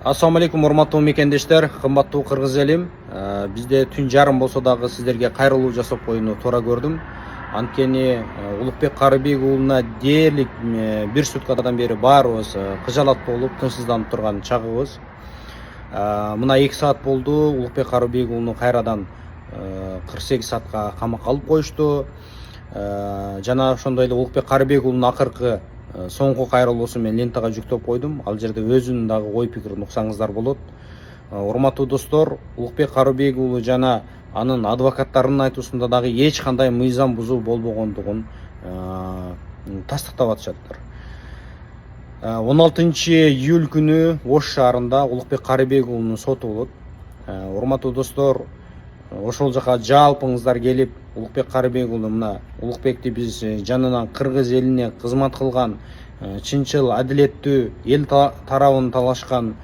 Assalamu alaikum, урматтуу мекендештер, кымбаттуу кыргыз элим. Бизде түн жарым болсо дагы сиздерге кайрылуу жасап коюуну туура көрдүм. Анткени Улукбек Карыбек уулуна дээрлик бир суткадан бери баарыбыз кыжалат болуп, тынчсызданып турган чагыбыз. Мына 2 саат болду, Улукбек Карыбек уулуну кайрадан 48 саатка камакка алып коюшту. Жана ошондой эле Улукбек Карыбек уулунун акыркы соңку кайрылуусун мен лентага жүктөп койдум. Ал жерде өзүнүн дагы ой пикирин уксаңыздар болот. Урматтуу достор, Улукбек Карыбек уулу жана анын адвокаттарынын айтуусунда дагы эч кандай мыйзам бузуу болбогондугун тастыктап атышаттыр. 16-июль күнү Ош шаарында Улукбек Карыбек уулунун соту болот. Урматтуу достор, ошол жака жалпыңыздар келип, Улукбек Карыбек уулу мына Улукбекти биз жанынан кыргыз элине кызмат кылган, чынчыл, адилеттүү, эл тарабын талашкан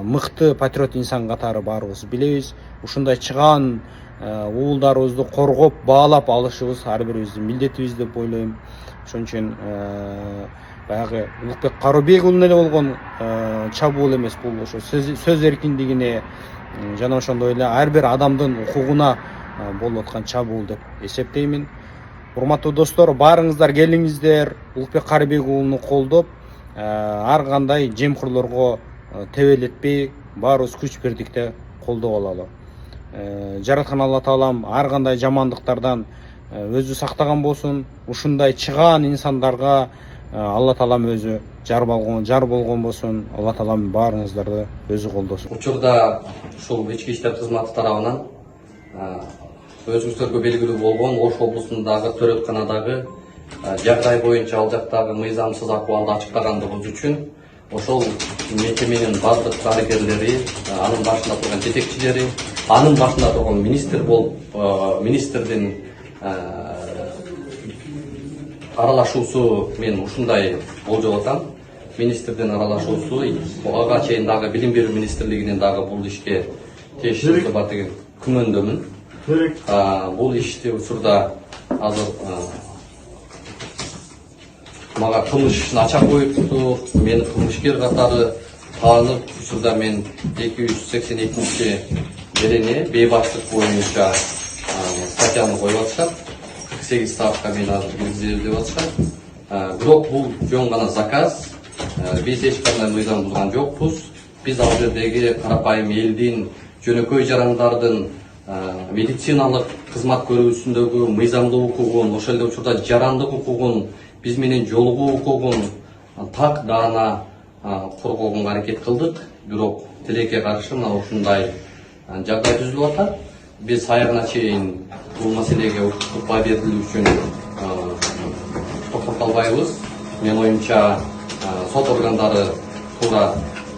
мыкты патриот инсан катары баарыбыз билебиз. Ушундай чыгаан уулдарыбызды коргоп, баалап алышыбыз ар бирибиздин милдетибиз деп ойлойм. Ошон үчүн баягы Улукбек Карыбек уулуна эле болгон чабуул эмес, бул ошо сөз эркиндигине жана ошондой эле ар бир адамдын укугуна болуп аткан чабуул деп эсептеймин. Урматтуу достор, баарыңыздар келиңиздер, Улукбек Карыбек уулуну колдоп, ар кандай жемкорлорго тебелетпей, баарыбыз күч бирдикте колдоп алалы. Жараткан Алла Таалам ар кандай жамандыктардан өзү сактаган болсун. Ушундай чыгаан инсандарга Алла Таалам өзү жар болгон болсун. Алла Таалам баарыңыздарды өзү колдосун. Учурда ушул ички иштер кызматы тарабынан өзүңүздөргө белгилүү болгон Ош облусундагы төрөтканадагы жагдай боюнча ал жактагы мыйзамсыз акыбалды ачыктагандыгыбыз үчүн ошол мекеменин баардык дарыгерлери, анын башында турган жетекчилери, анын башында турган министр болуп, министрдин аралашуусу мен ушундай болжоп атам. Министрдин аралашуусу ага чейин дагы билим берүү министрлигинен дагы бул ишке тийиштүү бар деген күмөндөмүн. Бул ишти учурда азыр мага кылмыш ишин ача коюпту, мени кылмышкер катары таанып, учурда мен 282 берене бейбаштык боюнча статьяны коюп атышат. 48 саатка мени азыр киргизели деп атышат. Бирок бул жөн гана заказ. Биз эч кандай мыйзам бузган жокпуз. Биз ал жердеги карапайым элдин, жөнөкөй жарандардын медициналык кызмат көрүүсүндөгү мыйзамдуу укугун, ошол эле учурда жарандык укугун, биз менен жолугуу укугун так даана коргоого аракет кылдык. Бирок тилекке каршы мына ушундай жагдай түзүлүп атат. Биз аягына чейин бул маселеге укуктук баа берилүү үчүн токтоп калбайбыз. Менин оюмча сот органдары туура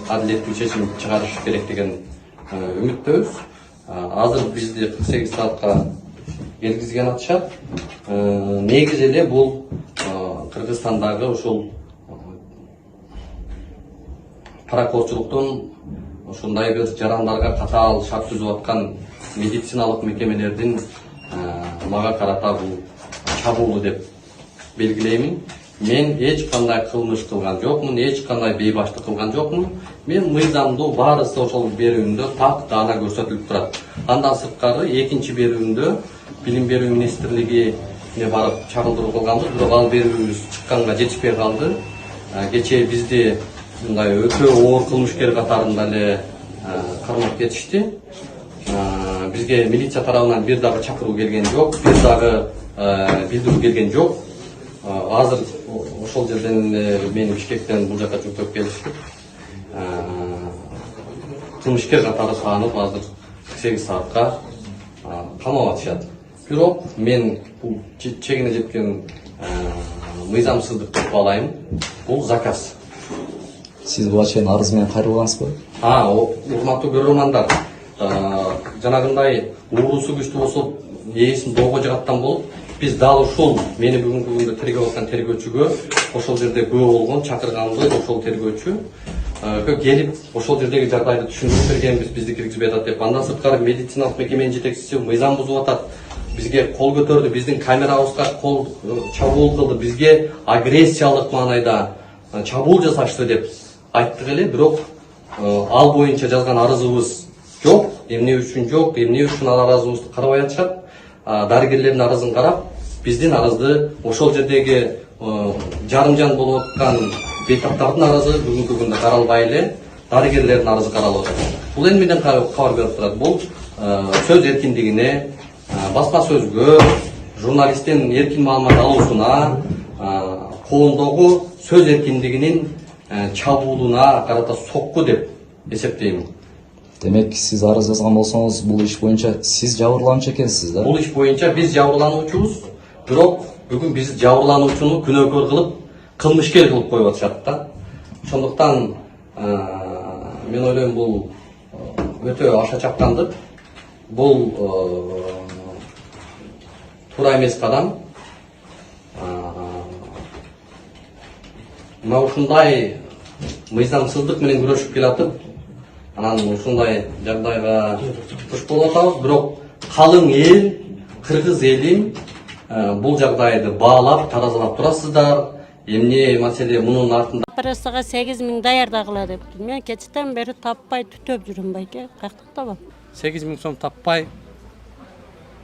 адилеттүү чечим чыгарыш керек деген үмүттөбүз. Азыр бизди 48 саатка келгизген атышат. Негизи эле бул Кыргызстандагы ушул паракорчулуктун ушундай бир жарандарга катаал шарт түзүп аткан медициналык мекемелердин мага карата бул чабуулу деп белгилеймин. Мен эч кандай кылмыш кылган жокмун, эч кандай бейбаштык кылган жокмун. Мен мыйзамдуу баарысы ошол берүүмдө так даана көрсөтүлүп турат. Андан сырткары экинчи берүүмдө билим берүү министрлигине барып чагылдыруу кылганбыз, бирок ал берүүбүз чыкканга жетишпей калды. Кечээ бизди мындай өтө оор кылмышкер катарында эле кармап кетишти. Бизге милиция тарабынан бир дагы чакыруу келген жок, бир дагы билдирүү келген жок. Азыр ошол жерден мени Бишкектен бул жака жүктөп келишти. Кылмышкер катары таанып азыр 48 саатка камап атышат. Бирок мен бул чегине жеткен мыйзамсыздык деп баалайм. Бул заказ. Сиз буга чейин арыз менен кайрылгансызбы? Урматтуу көрөрмандар, жанагындай уурусу күчтүү болсо, ээсин доого жагаттан болуп, биз дал ушул мени бүгүнкү күндө тергеп аткан тергөөчүгө ошол жерде күбө болгон чакырганбыз. Ошол тергөөчү келип ошол жердеги жагдайды түшүндүрүп бергенбиз, бизди киргизбей атат деп. Андан сырткары медициналык мекеменин жетекчиси мыйзам бузуп атат, бизге кол көтөрдү, биздин камерабызга кол чабуул кылды, бизге агрессиялык маанайда чабуул жасашты деп айттык эле. Бирок ал боюнча жазган арызыбыз жок, эмне үчүн жок, эмне үчүн ал арызыбызды карабай атышат. Дарыгерлердин арызын карап, биздин арызды ошол жердеги жарымжан болуп аткан бейтаптардын арызы бүгүнкү күндө каралбай эле дарыгерлердин арызы каралып атат. Бул эмнеден кабар берип турат? Бул сөз эркиндигине, басма сөзгө, журналисттин эркин маалымат алуусуна, коомдогу сөз эркиндигинин чабуулуна карата сокку деп эсептейм. Демек сиз арыз жазган болсоңуз, бул иш боюнча сиз жабырлануучу экенсиз да? Бул иш боюнча биз жабырлануучубуз, бирок бүгүн биз жабырлануучуну күнөөкөр кылып, кылмышкер кылып коюп атышат да. Ошондуктан мен ойлойм бул өтө аша чапкандык. Бул туура эмес кадам. Мына ушундай мыйзамсыздык менен күрөшүп келатып, анан ушундай жагдайга туш болуп атабыз. Бирок калың эл, кыргыз эли бул жагдайды баалап, таразалап турасыздар. Эмне маселе мунун артында? Операцияга 8.000 даярдагыла деп. Мен кечтен бери таппай түтөп жүрүм байке. Кактыкта 8.000 сом таппай,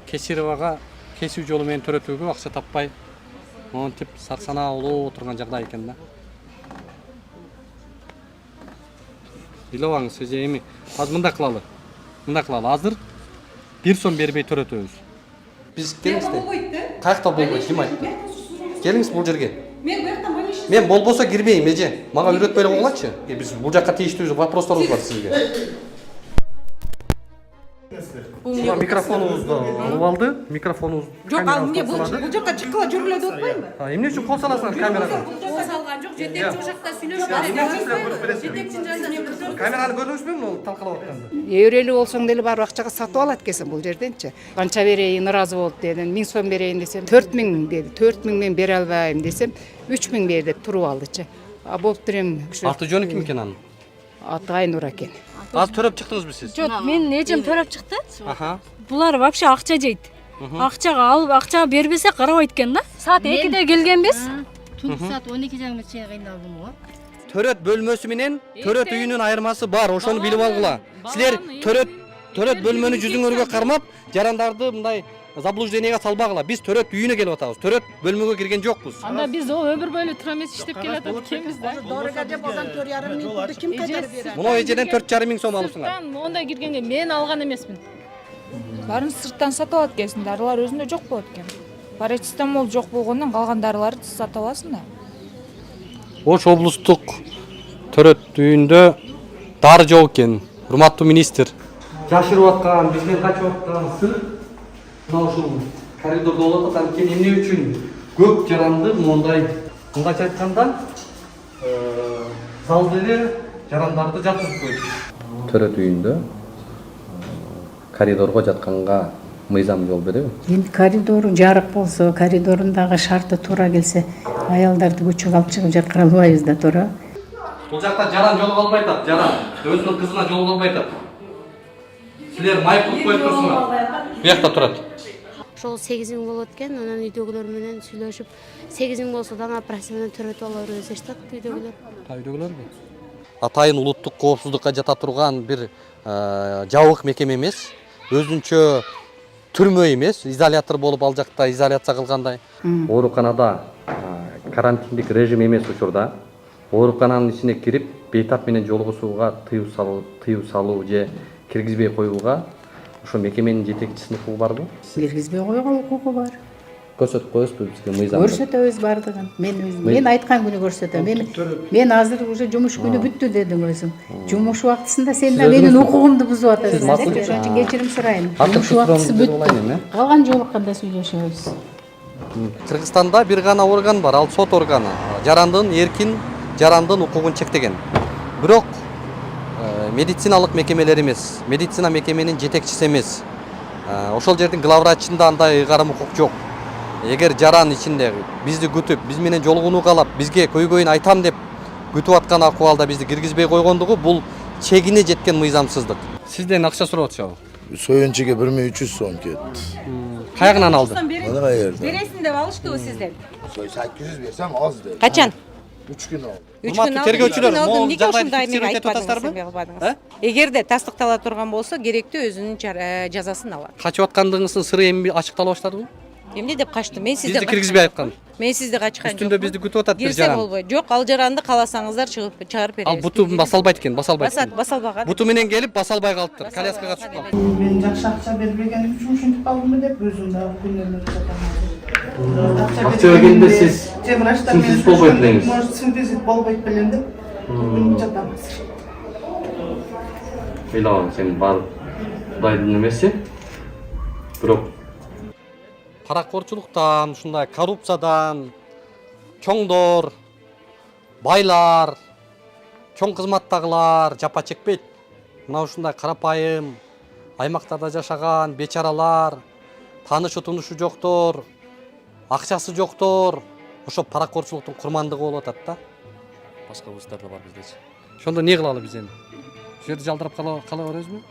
Кесировага кесүү жолу менен төрөтүүгө акча таппай, монтип сарсанаа отурган жагдай экен да. Илебаңыз, сөз эми азыр мындай кылалы. Азыр 1 сом бербей төрөтөбүз. Биз келиңизде. Каякта болбойт, ким айтты? Келиңиз бул жерге. Мен болбосо кирбейм, эже. Мага үйрөтпөй эле койгулачы. Биз бул жакка тийиштүү вопросторубуз бар сизге. Микрофонубузду алып алды. Микрофонубуз Жок, ал эмне бул жакка чыккыла жүргүлө деп атпаймынбы? Эмне үчүн кол саласыңар камерага? Кол салган жок, жетекчи ошакта сүйлөшүп жетекчинин жанынан Камераны көрдүңүзбү муну талкалап атканды? Эөрелүү болсоң деле барып акчага сатып алат экенсиң бул жерденчи. Канча берейин, ыраазы болуп дедим. 1000 сом берейин десем, 4000 деди. 4000 мен бере албайм десем, 3000 бер деп туруп алдычы. А болуптур эми. Аты жөнү ким экен анын? Аты Айнур экен. Азыр төрөп чыктыңызбы сиз? Жок, мен эжем төрөп чыкты. Аха. Булар вообще акча жейт. Акчага алып, акчага бербесе карабайт экен да. Саат 2-де келгенбиз. Түнкү саат 12 чейин кыйналдым го. Төрөт бөлмөсү менен төрөт үйүнүн айырмасы бар, ошону билип алгыла. Силер төрөт бөлмөнү жүзүңөргө кармап, жарандарды мындай заблуждениеге салбагыла. Биз төрөт үйүнө келип атабыз. Төрөт бөлмөгө кирген жокпуз. Анда биз ол өмүр бөлү тура эмес иштеп келатат экенбиз да. Доорога деп алган 4,5 миң пулду ким кайтарып берет? Муну эжеден 4,5 миң сом алыпсыңар. Онда киргенге мен алган эмесмин. Барын сырттан сатып алат экенсиң, дарылар өзүндө жок болот экен. Парацетамол жок болгондон калган дарыларды сатып аласың да. Ош облустук төрөт үйүндө дары жок экен. Урматтуу министр. Жашырып аткан, бизден качып аткан сыр мына ушул коридордо болуп атат. Анткени эмне үчүн көп жаранды мындайча айтканда залда эле жарандарды жаткызып коюш. Төрөт үйүндө коридорго жатканга мыйзам жол береби? Енді коридору жарык болсо, коридорундагы шарты туура келсе, аялдарды көчөгө алып чыгып жаткыра албайбыз да, туура. Бул жакта жаран жолугуп албай атат, жаран өзүнүн кызына жолугуп албай атат. Силер майып кылып коюп турсуңар. Буякта турат. Ошол 8.000 болот экен, анан үйдөгүлөр менен сүйлөшүп, 8.000 болсо дагы операция менен төрөтүп алабыз дешти үйдөгүлөр. Үйдөгүлөрбү? Атайын улуттук коопсуздукка жата турган бир жабык мекеме эмес, өзүнчө түрмө эмес, изолятор болуп ал жакта изоляция кылгандай. Ооруканада карантиндик режим эмес учурда оорукананын ичине кирип, бейтап менен жолугушууга тыюу салуу же киргизбей коюуга ошо мекеменин жетекчисинин укугу барбы? Киргизбей койгон укугу бар. Көрсөтүп коесузбу бизге мыйзамды? Көрсөтөбүз бардыгын. Мен айткан күнү көрсөтөм. Мен азыр уже жумуш күнү бүттү дедим өзүң. Жумуш убактысында сен да менин укугумду бузуп атасың. Ошон үчүн кечирим сурайм. Жумуш убактысы бүттү. Калган жолукканда сүйлөшөбүз. Кыргызстанда бир гана орган бар, ал сот органы. Жарандын эркин, жарандын укугун чектеген. Бирок медициналык мекемелер эмес, медицина мекеменин жетекчиси эмес. Ошол жердин главврачында андай ыйгарым укук жок. Эгер жаран ичинде бизди күтүп, биз менен жолугууну каалап, бизге көйгөйүн айтам деп күтүп аткан акыбалда бизди киргизбей койгондугу бул чегине жеткен мыйзамсыздык. Сизден акча сурап атышабы? Soyuncuga 1300 so'm ketdi. Каягынан алды? Mana qayerda? Бересиң деп алыштыбы сизден? 800 bersam oz dedi. Качан? 3 gün oldu. 3 Урматтуу күн тергөөчүлөр, алдым. могул Неге жагдайды ушундай фиксировать эмеге этип атасыздарбы? айтпадыңыз? Эгерде тастыктала турган болсо, керектүү өзүнүн жазасын алат. Качып аткандыгыңыздын сыры эми ачыктала баштадыбы? Эмне деп качтым? Мен сизди Бизди киргизбей айткан. Мен сизди качкан Үстүндө бизди күтүп атат бир Кирсе жаран. болбойт. Жок, ал жаранды кааласаңыздар чыгарып беребиз. Ал буту басалбайт экен, басалбайт. Басалбаган. Буту менен келип басалбай калыптыр. Коляскага түшүп калып. Мен жакшы акча бербегеним үчүн ушинтип калдымбы деп өзүм дагы күнөөлөнүп жатам. Акча бергенде сиз темир аштар синтез болбойт элеңиз. Может, синтез болбойт белем деп күнөөлөнүп жатам. Ыйлабам, сен бар Кудайдын эмеси. Бирок Паракорчулуктан, ушундай коррупциядан чоңдор, байлар, чоң кызматтагылар жапа чекпейт. Мына ушундай карапайым аймактарда жашаган бечаралар, таанышы тунушу жоктор, акчасы жоктор, ошо паракорчулуктун курмандыгы болуп атат да. Башка вуздарда бар биздечи. Ошондо эмне кылалы биз эми? Ушул жерде жалдырап кала беребизби?